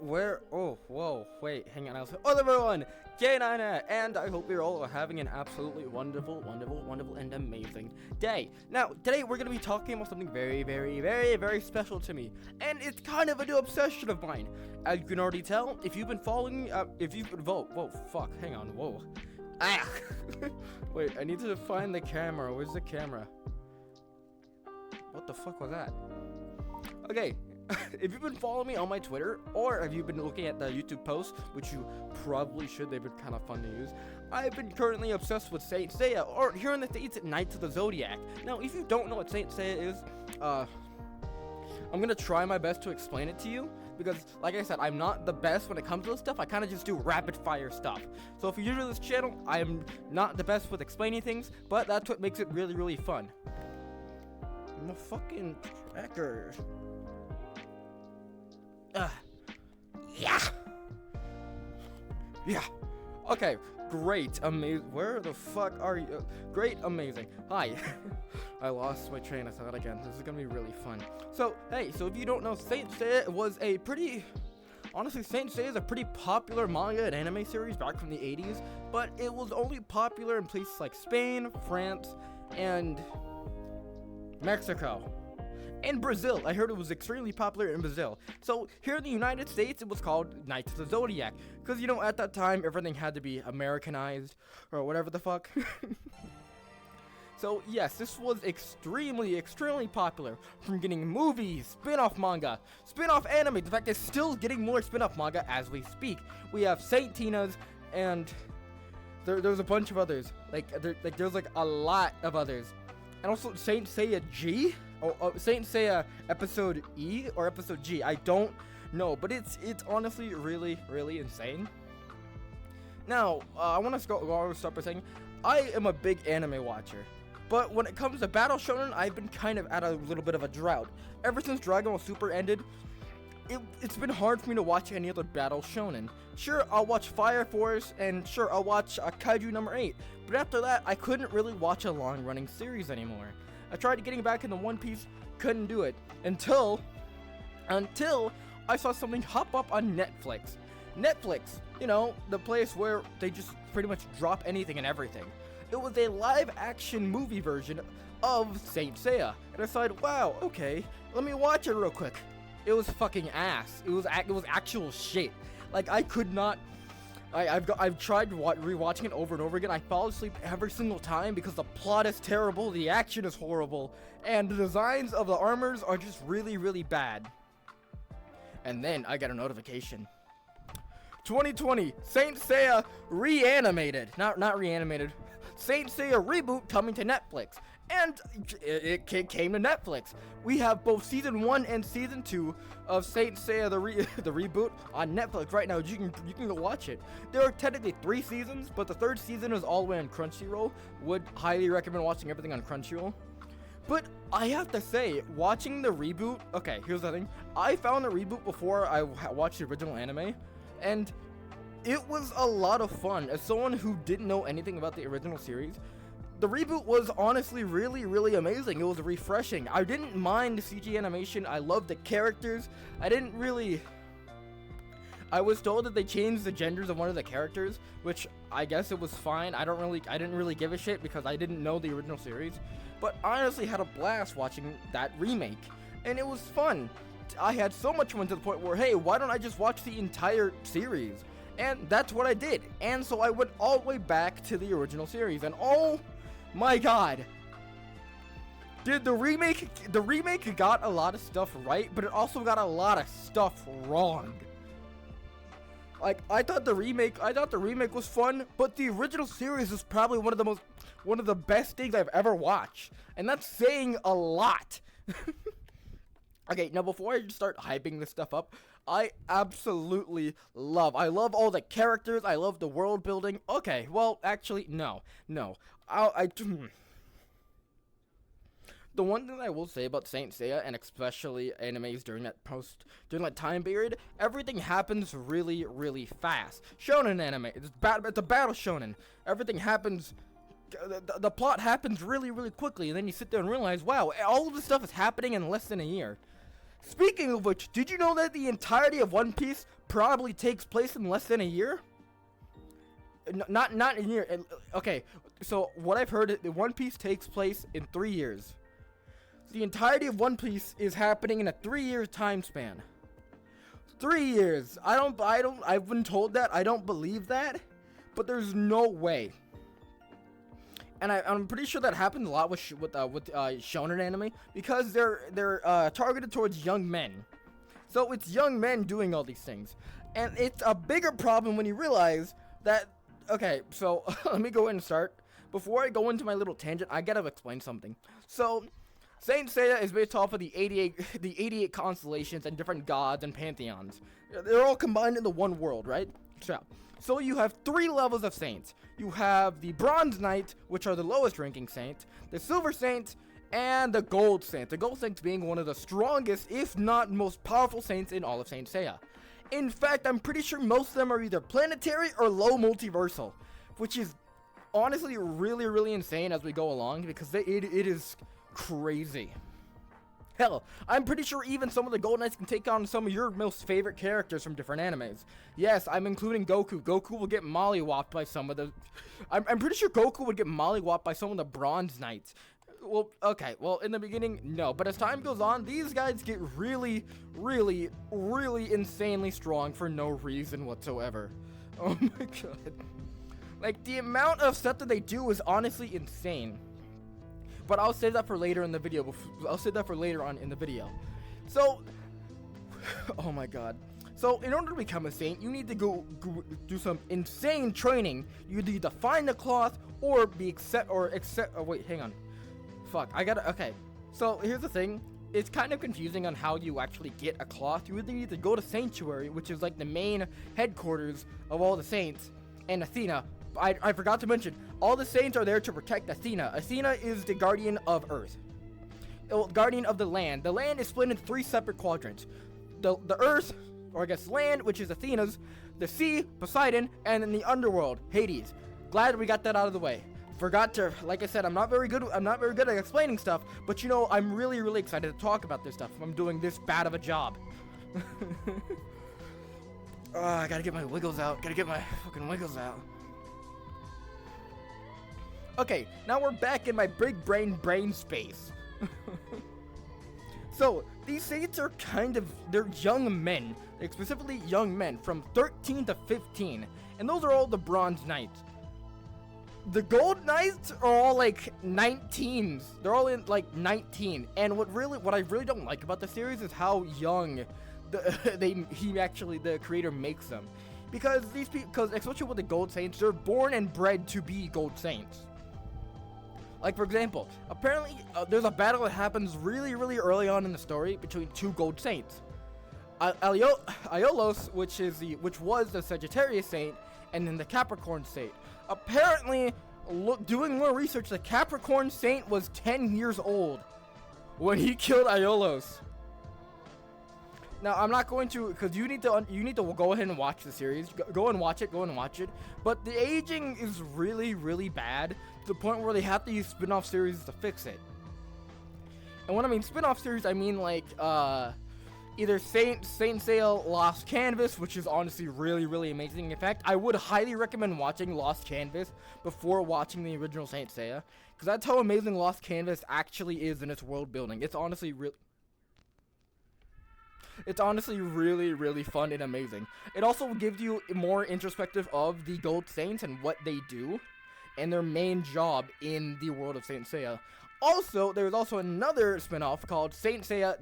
Where? Oh, whoa, wait, hang on. Hello, everyone, Canine, and I hope you're all having an absolutely wonderful, and amazing day. Now, today we're gonna be talking about something very special to me, and it's kind of a new obsession of mine. As you can already tell, if you've been following, whoa, fuck, hang on, whoa, wait, I need to find the camera. Where's the camera? What the fuck was that? Okay. If you've been following me on my Twitter, or have you been looking at the YouTube posts, which you probably should, they've been kind of fun to use, I've been currently obsessed with Saint Seiya, or here in the States, Knights of the Zodiac. Now, if you don't know what Saint Seiya is, I'm gonna try my best to explain it to you, because, like I said, I'm not the best when it comes to this stuff. I kind of just do rapid-fire stuff. So if you're new to this channel, I am not the best with explaining things, but that's what makes it really fun. I'm a fucking tracker. Yeah. Okay, great, amazing. Where the fuck are you? Great, amazing. Hi. I lost my train of thought again. This is gonna be really fun. So, hey, so if you don't know, Saint Seiya was a pretty... Honestly, Saint Seiya is a pretty popular manga and anime series back from the 80s, but it was only popular in places like Spain, France, and Mexico. And Brazil. I heard it was extremely popular in Brazil. So here in the United States, it was called Knights of the Zodiac, because, you know, at that time everything had to be Americanized or whatever the fuck. So yes, this was extremely popular, from getting movies, spin-off manga, spin-off anime. In fact, it's still getting more spin-off manga as we speak. We have Saint Tina's, and there's a bunch of others. There's like a lot of others. And also Saint Seiya G? Saint Seiya Episode E or Episode G? I don't know, but it's honestly really insane. Now, I want to start by saying, I am a big anime watcher. But when it comes to Battle Shonen, I've been kind of at a little bit of a drought. Ever since Dragon Ball Super ended, it's been hard for me to watch any other Battle Shonen. Sure, I'll watch Fire Force, and sure, I'll watch Kaiju number 8. But after that, I couldn't really watch a long-running series anymore. I tried getting back into One Piece, couldn't do it. Until I saw something hop up on Netflix. Netflix, you know, the place where they just pretty much drop anything and everything. It was a live-action movie version of Saint Seiya. And I decided, wow, okay, let me watch it real quick. It was fucking ass. It was actual shit. Like, I could not... I've tried rewatching it over and over again. I fall asleep every single time because the plot is terrible, the action is horrible, and the designs of the armors are just really bad. And then I get a notification. 2020, Saint Seiya reanimated. Not reanimated. Saint Seiya reboot coming to Netflix. And it came to Netflix. We have both Season 1 and Season 2 of Saint Seiya the reboot on Netflix right now. You can go watch it. There are technically 3 seasons, but the 3rd season is all the way on Crunchyroll. Would highly recommend watching everything on Crunchyroll. But I have to say, watching the reboot... Okay, here's the thing. I found the reboot before I watched the original anime, and it was a lot of fun. As someone who didn't know anything about the original series, the reboot was honestly really amazing. It was refreshing. I didn't mind the CG animation. I loved the characters. I was told that they changed the genders of one of the characters, which I guess it was fine. I didn't really give a shit because I didn't know the original series. But I honestly had a blast watching that remake, and it was fun. I had so much fun to the point where, hey, why don't I just watch the entire series? And that's what I did. And so I went all the way back to the original series, and oh my god, did the remake got a lot of stuff right, but it also got a lot of stuff wrong. Like, I thought the remake was fun, but the original series is probably one of the best things I've ever watched, and that's saying a lot. Okay, now before I start hyping this stuff up, I absolutely love all the characters, I love the world building. Okay, well, actually, no. The one thing I will say about Saint Seiya, and especially animes during that time period, everything happens really fast. Shonen anime, it's a battle shonen. Everything happens, the plot happens really quickly, and then you sit there and realize, wow, all of this stuff is happening in less than a year. Speaking of which, did you know that the entirety of One Piece probably takes place in less than a year? Not in a year. Okay, so what I've heard, One Piece takes place in 3 years. The entirety of One Piece is happening in a 3-year time span. 3 years. I've been told that. I don't believe that, but there's no way. And I'm pretty sure that happens a lot with shonen anime, because they're targeted towards young men. So it's young men doing all these things, and it's a bigger problem when you realize that. Okay, so let me go ahead and start. Before I go into my little tangent, I gotta explain something. So, Saint Seiya is based off of the 88 constellations and different gods and pantheons. They're all combined into one world, right? So you have 3 levels of saints. You have the Bronze Knight, which are the lowest ranking saints, the Silver Saint, and the Gold Saint. The Gold Saint being one of the strongest, if not most powerful saints in all of Saint Seiya. In fact, I'm pretty sure most of them are either planetary or low multiversal, which is honestly really, really insane as we go along, because it is crazy. Hell, I'm pretty sure even some of the Gold Knights can take on some of your most favorite characters from different animes. Yes, I'm including Goku. Goku will get mollywopped by some of the... I'm pretty sure Goku would get mollywopped by some of the Bronze Knights. Well, okay, well, in the beginning, no. But as time goes on, these guys get really, really, really insanely strong for no reason whatsoever. Oh my god. Like, the amount of stuff that they do is honestly insane. But I'll save that for later in the video. I'll save that for later on in the video. So, oh my god. So, in order to become a saint, you need to go do some insane training. You need to find the cloth or oh wait, hang on. Fuck, okay. So, here's the thing. It's kind of confusing on how you actually get a cloth. You either need to go to Sanctuary, which is like the main headquarters of all the saints, and Athena. I forgot to mention, all the saints are there to protect Athena. Athena is the guardian of Earth. Guardian of the land. The land is split into 3 separate quadrants. The Earth, or I guess land, which is Athena's, the sea, Poseidon, and then the underworld, Hades. Glad we got that out of the way. Forgot to, like I said, I'm not very good at explaining stuff, but you know, I'm really, really excited to talk about this stuff. I'm doing this bad of a job. I gotta get my wiggles out. Gotta get my fucking wiggles out. Okay, now we're back in my big brain space. So, these saints are they're young men, like specifically young men from 13 to 15, and those are all the Bronze Knights. The Gold Knights are all like 19s. They're all in like 19, and what I really don't like about the series is how young the creator makes them, because especially with the Gold Saints, they're born and bred to be Gold Saints. Like, for example, apparently there's a battle that happens really, really early on in the story between 2 Gold Saints. Aiolos, which was the Sagittarius Saint, and then the Capricorn Saint. Apparently, doing more research, the Capricorn Saint was 10 years old when he killed Aiolos. Now, I'm not going to, because you need to go ahead and watch the series. Go and watch it. But the aging is really, really bad, to the point where they have to use spin-off series to fix it. And when I mean spin-off series, I mean like either Saint Seiya Lost Canvas, which is honestly really, really amazing. In fact, I would highly recommend watching Lost Canvas before watching the original Saint Seiya, because that's how amazing Lost Canvas actually is in its world building. It's honestly really, really fun and amazing. It also gives you more introspective of the Gold Saints and what they do, and their main job in the world of Saint Seiya. Also, there's also another spin-off called Saint Seiya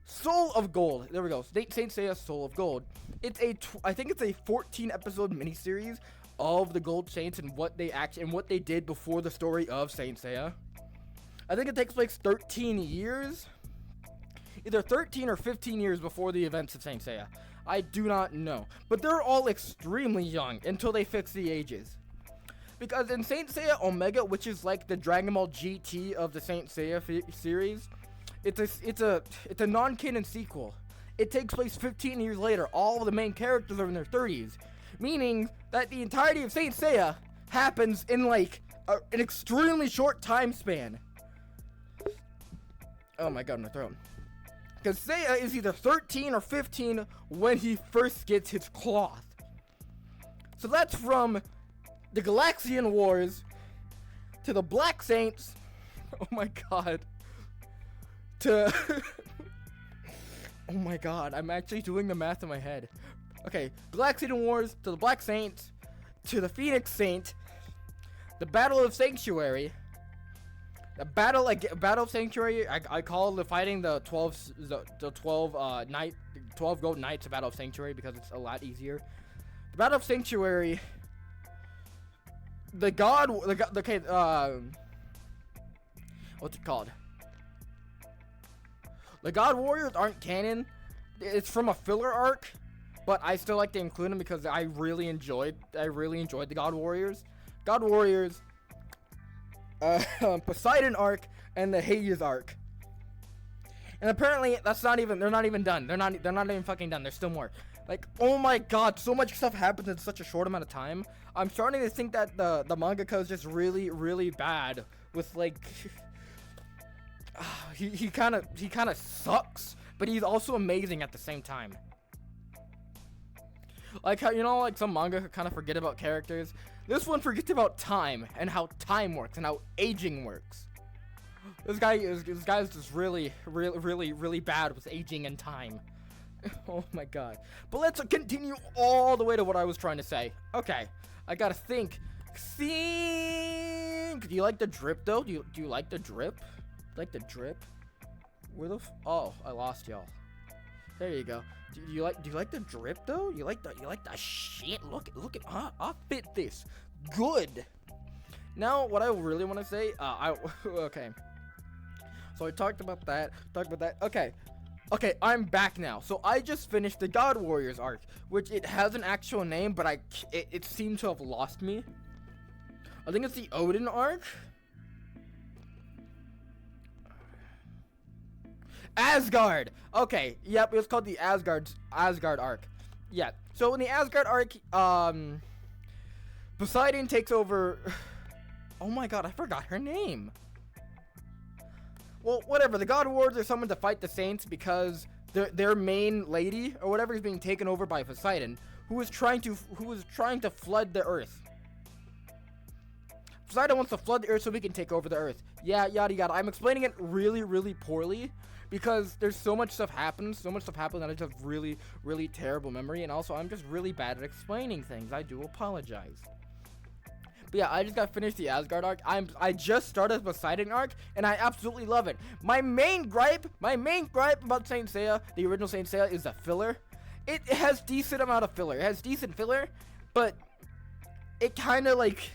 Soul of Gold. There we go. Saint Seiya Soul of Gold. I think it's a 14-episode miniseries of the Gold Saints and what they did before the story of Saint Seiya. I think it takes place 13 years. Either 13 or 15 years before the events of Saint Seiya. I do not know. But they're all extremely young until they fix the ages. Because in Saint Seiya Omega, which is like the Dragon Ball GT of the Saint Seiya series, it's a non-canon sequel. It takes place 15 years later. All of the main characters are in their 30s. Meaning that the entirety of Saint Seiya happens in like an extremely short time span. Oh my god, my throat. Because Seiya is either 13 or 15 when he first gets his cloth. So that's from the Galaxian Wars to the Black Saints. Oh my god. To oh my god, I'm actually doing the math in my head. Okay, Galaxian Wars to the Black Saints to the Phoenix Saint, the Battle of Sanctuary. The Battle of Sanctuary, I call the fighting the 12 gold knights of Battle of Sanctuary because it's a lot easier. The Battle of Sanctuary, what's it called? The God Warriors aren't canon. It's from a filler arc, but I still like to include them because I really enjoyed the God Warriors. God Warriors, Poseidon arc and the Hades arc. And apparently they're not even done. They're not even fucking done. There's still more. Like, oh my god, so much stuff happens in such a short amount of time. I'm starting to think that the mangaka is just really, really bad with like he kind of sucks, but he's also amazing at the same time. Like how, you know, like some manga kind of forget about characters. This one forgets about time and how time works and how aging works. This guy's just really bad with aging and time. Oh my god. But let's continue all the way to what I was trying to say. Okay, I gotta think. Do you like the drip though? Do you like the drip? Like the drip? Where the oh, I lost y'all. There you go. Do you like the drip though? You like the shit? Look at I'll fit this. Good. Now what I really want to say, okay. So I talked about that. Okay, I'm back now. So I just finished the God Warriors arc, which it has an actual name, but it seemed to have lost me. I think it's the Odin arc. Asgard. Okay, yep, it's called the Asgard arc. Yeah. So in the Asgard arc, Poseidon takes over. Oh my god, I forgot her name. Well, whatever. The God Warriors are summoned to fight the Saints because their main lady or whatever is being taken over by Poseidon, who is trying to flood the Earth. Poseidon wants to flood the Earth so we can take over the Earth. Yeah, yada yada. I'm explaining it really poorly because there's so much stuff happens that I just have really terrible memory, and also I'm just really bad at explaining things. I do apologize. But yeah, I just got finished the Asgard arc. I just started the Poseidon arc, and I absolutely love it. My main gripe about Saint Seiya, the original Saint Seiya, is the filler. It has decent amount of filler. It has decent filler, but it kind of like,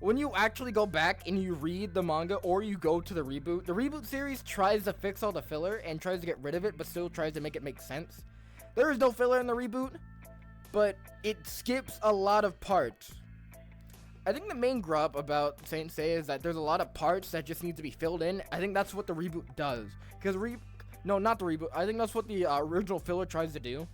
when you actually go back and you read the manga or you go to the reboot series tries to fix all the filler and tries to get rid of it, but still tries to make it make sense. There is no filler in the reboot, but it skips a lot of parts. I think the main grub about Saint Seiya is that there's a lot of parts that just need to be filled in. I think that's what the reboot does. Because no, not the reboot. I think that's what the original filler tries to do.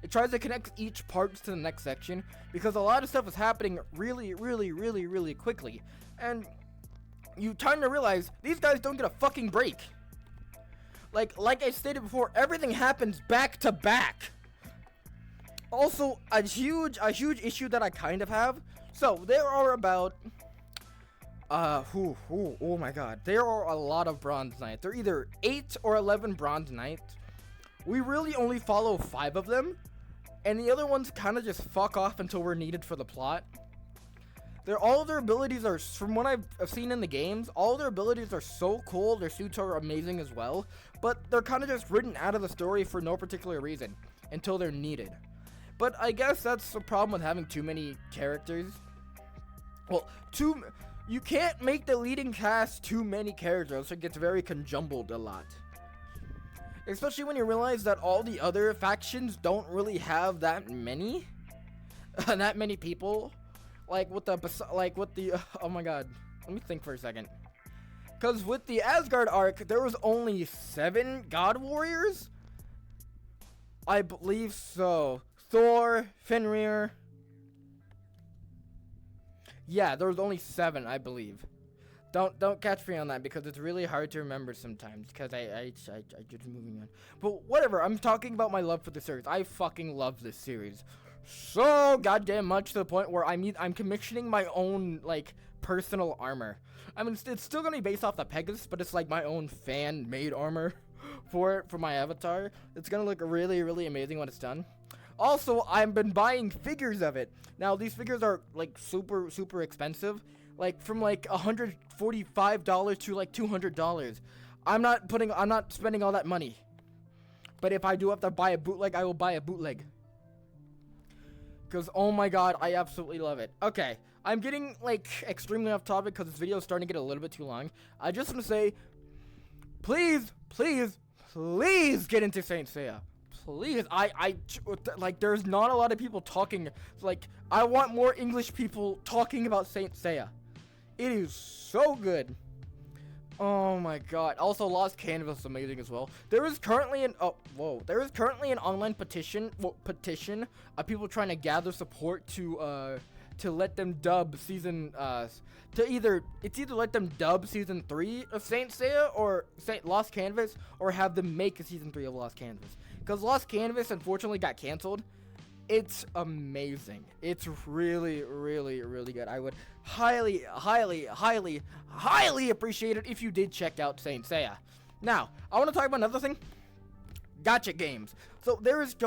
It tries to connect each part to the next section because a lot of stuff is happening really quickly. And you time to realize these guys don't get a fucking break. Like I stated before, everything happens back to back. Also, a huge issue that I kind of have. So there are about oh my god, there are a lot of Bronze Knights. There are either 8 or 11 Bronze Knights. We really only follow 5 of them, and the other ones kind of just fuck off until we're needed for the plot. All of their abilities are, from what I've seen in the games, all of their abilities are so cool. Their suits are amazing as well, but they're kind of just written out of the story for no particular reason until they're needed. But I guess that's the problem with having too many characters. Well, you can't make the leading cast too many characters, so it gets very conjumbled a lot. Especially when you realize that all the other factions don't really have that many people. Oh my god, let me think for a second. Because with the Asgard arc, there was only 7 God Warriors? I believe so. Thor, Fenrir. Yeah, there was only 7, I believe. Don't catch me on that because it's really hard to remember sometimes because I just moving on. But whatever, I'm talking about my love for the series. I fucking love this series so goddamn much to the point where I'm commissioning my own like personal armor. I mean, it's still gonna be based off the Pegasus, but it's like my own fan-made armor for my avatar. It's gonna look really, really amazing when it's done. Also, I've been buying figures of it. Now, these figures are like super, super expensive. Like from like $145 to like $200. I'm not spending all that money. But if I do have to buy a bootleg, I will buy a bootleg. Because, oh my god, I absolutely love it. Okay, I'm getting like extremely off topic because this video is starting to get a little bit too long. I just want to say, please, please, please get into Saint Seiya. Please, like, there's not a lot of people talking. Like, I want more English people talking about Saint Seiya. It is so good. Oh my god. Also, Lost Canvas is amazing as well. There is currently an online petition of people trying to gather support to let them dub season either let them dub season 3 of Saint Seiya or Lost Canvas, or have them make a season 3 of Lost Canvas. Because Lost Canvas unfortunately got canceled. It's amazing. It's really, really, really good. I would highly, highly, highly, highly appreciate it if you did check out Saint Seiya. Now, I want to talk about another thing. Gacha games. So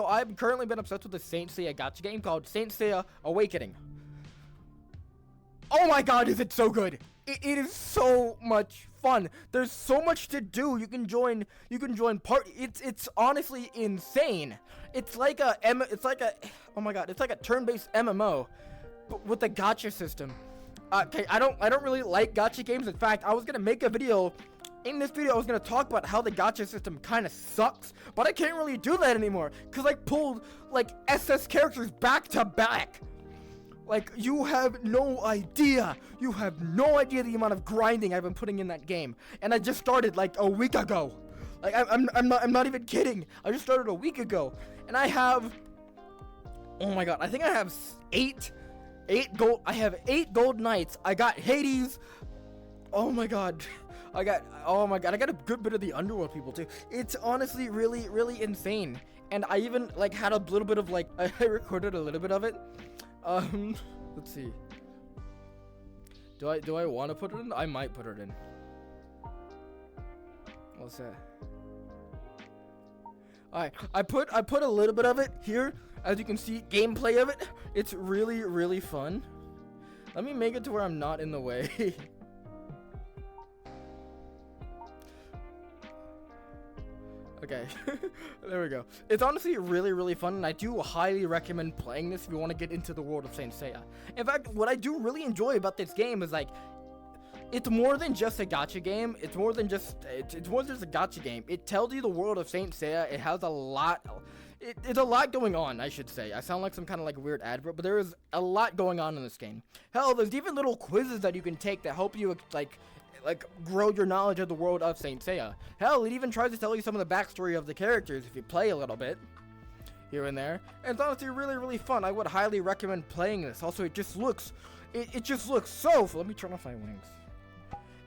I've currently been obsessed with the Saint Seiya gacha game called Saint Seiya Awakening. Oh my god, is it so good? It is so much fun. There's so much to do. You can join it's honestly insane. It's like a turn-based MMO but with a gacha system. Okay, I don't really like gacha games. In fact, I was going to make a video. In this video, I was going to talk about how the gacha system kind of sucks, but I can't really do that anymore cuz I pulled like SS characters back to back. Like, you have no idea. You have no idea the amount of grinding I've been putting in that game. And I just started like a week ago. Like, I'm not even kidding. I just started a week ago. And I have, oh my god, I think I have eight gold. I have 8 gold knights. I got Hades. Oh my god. I got a good bit of the underworld people too. It's honestly really, really insane. And I even like had a little bit of like, I recorded a little bit of it. Let's see. Do I want to put it in? I might put it in. What's that? Alright, I put a little bit of it here. As you can see, gameplay of it. It's really, really fun. Let me make it to where I'm not in the way. Okay, there we go. It's honestly really, really fun, and I do highly recommend playing this if you want to get into the world of Saint Seiya. In fact, what I do really enjoy about this game is like, it's more than just a gacha game. It's more than just a gacha game. It tells you the world of Saint Seiya. It has a lot. It's a lot going on, I should say. I sound like some kind of like weird advert, but there is a lot going on in this game. Hell, there's even little quizzes that you can take that help you like grow your knowledge of the world of Saint Seiya. Hell, it even tries to tell you some of the backstory of the characters if you play a little bit here and there. And it's honestly really, really fun. I would highly recommend playing this. Also, it just looks so. Let me turn off my wings.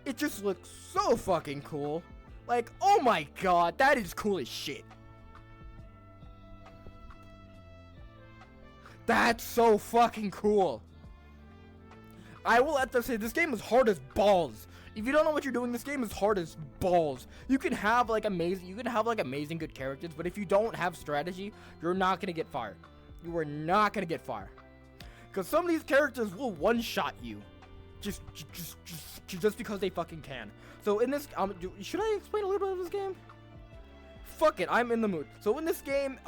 It just looks so fucking cool. Like, oh my god, that is cool as shit. That's so fucking cool. I will have to say, this game is hard as balls. If you don't know what you're doing, this game is hard as balls. You can have like amazing good characters, but if you don't have strategy, you're not gonna get far. You are not gonna get far. Because some of these characters will one-shot you. Just because they fucking can. So in this, should I explain a little bit of this game? Fuck it, I'm in the mood. So in this game,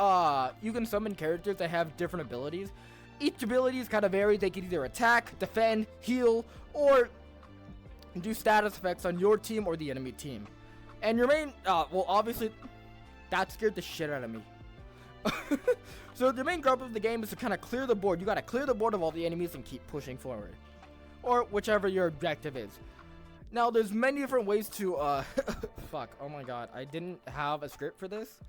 you can summon characters that have different abilities. Each ability is kind of varied. They can either attack, defend, heal, or do status effects on your team or the enemy team. And your main, well, obviously, that scared the shit out of me. So the main goal of the game is to kind of clear the board. You gotta clear the board of all the enemies and keep pushing forward. Or whichever your objective is. Now, there's many different ways to, fuck, oh my god, I didn't have a script for this.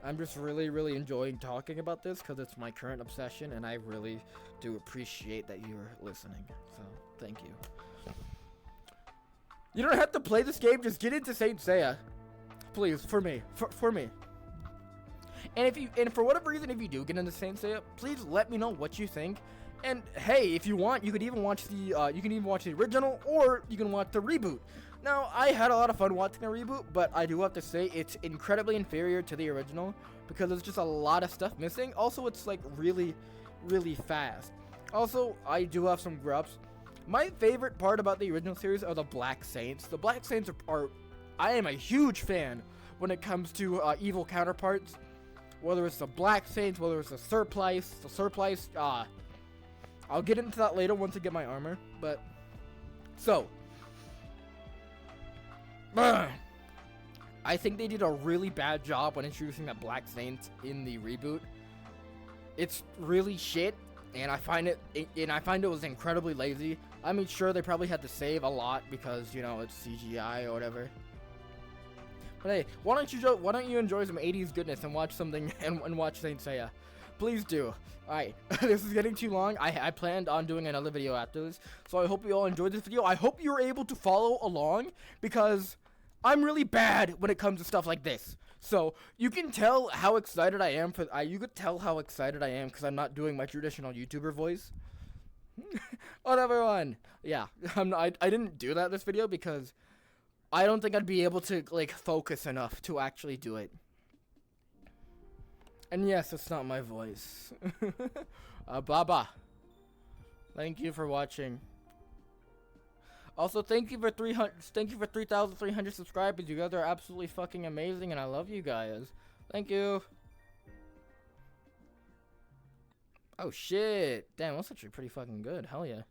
I'm just really, really enjoying talking about this because it's my current obsession, and I really do appreciate that you're listening. So, thank you. You don't have to play this game. Just get into Saint Seiya, please, for me, for me. And for whatever reason, if you do get into Saint Seiya, please let me know what you think. And hey, if you want, you could even watch the original, or you can watch the reboot. Now, I had a lot of fun watching the reboot, but I do have to say it's incredibly inferior to the original because there's just a lot of stuff missing. Also, it's like really, really fast. Also, I do have some gripes. My favorite part about the original series are the Black Saints. The Black Saints are I am a huge fan when it comes to evil counterparts. Whether it's the Black Saints, whether it's the Surplice, I'll get into that later once I get my armor. But so, I think they did a really bad job when introducing the Black Saints in the reboot. It's really shit, and I find it was incredibly lazy. I mean, sure, they probably had to save a lot because, you know, it's CGI or whatever. But hey, why don't you enjoy some 80s goodness and watch something and watch Saint Seiya? Please do. Alright, this is getting too long. I planned on doing another video after this, so I hope you all enjoyed this video. I hope you were able to follow along because I'm really bad when it comes to stuff like this. So you can tell how excited I am because I'm not doing my traditional YouTuber voice. Whatever one. Yeah, I didn't do that this video because I don't think I'd be able to like focus enough to actually do it. And yes, it's not my voice. Baba. Thank you for watching. Also, thank you for 3,300 subscribers. You guys are absolutely fucking amazing, and I love you guys. Thank you. Oh shit. Damn, that's actually pretty fucking good. Hell yeah.